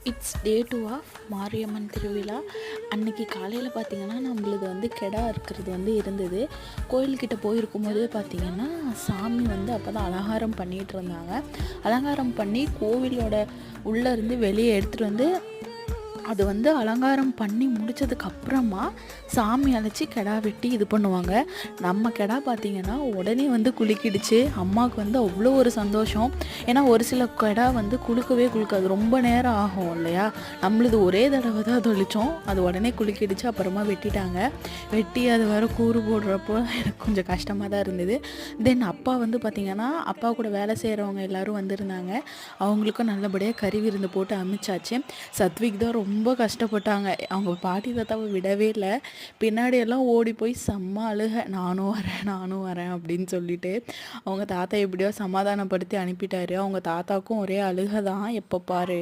It's day 2 of Mariamman திருவிழா. அன்றைக்கி காலையில் பார்த்திங்கன்னா நம்மளது வந்து கெடா இருக்கிறது வந்து இருந்தது. கோயில்கிட்ட போயிருக்கும்போதே பார்த்திங்கன்னா சாமி வந்து அப்போ தான் அலங்காரம் பண்ணிகிட்டு இருந்தாங்க. அலங்காரம் பண்ணி கோவிலோட உள்ளேருந்து வெளியே எடுத்துகிட்டு வந்து அது வந்து அலங்காரம் பண்ணி முடித்ததுக்கப்புறமா சாமி அழைச்சி கெடா வெட்டி இது பண்ணுவாங்க. நம்ம கெடா பார்த்திங்கன்னா உடனே வந்து குலுக்கிடுச்சு. அம்மாவுக்கு வந்து அவ்வளோ ஒரு சந்தோஷம். ஏன்னா ஒரு சில கெடா வந்து குலுக்காது, ரொம்ப நேரம் ஆகும் இல்லையா. நம்மளது ஒரே தடவை தான் தொளிச்சோம், அது உடனே குலுக்கிடுச்சு. அப்புறமா வெட்டிட்டாங்க. வெட்டி அது வர கூறு போடுறப்போ எனக்கு கொஞ்சம் கஷ்டமாக தான் இருந்தது. தென் அப்பா வந்து பார்த்திங்கன்னா அப்பா கூட வேலை செய்கிறவங்க எல்லோரும் வந்திருந்தாங்க. அவங்களுக்கும் நல்லபடியாக கறி விருந்து போட்டு அமைச்சாச்சு. சத்விக் தான் ரொம்ப கஷ்டப்பட்டாங்க. அவங்க பாட்டி தாத்தாவை விடவே இல்லை. பின்னாடி எல்லாம் ஓடி போய் செம்ம அழுக, நானும் வரேன் அப்படின்னு சொல்லிட்டு. அவங்க தாத்தா எப்படியோ சமாதானப்படுத்தி அனுப்பிட்டாரு. அவங்க தாத்தாவுக்கும் ஒரே அழுக தான் எப்போ பாரு.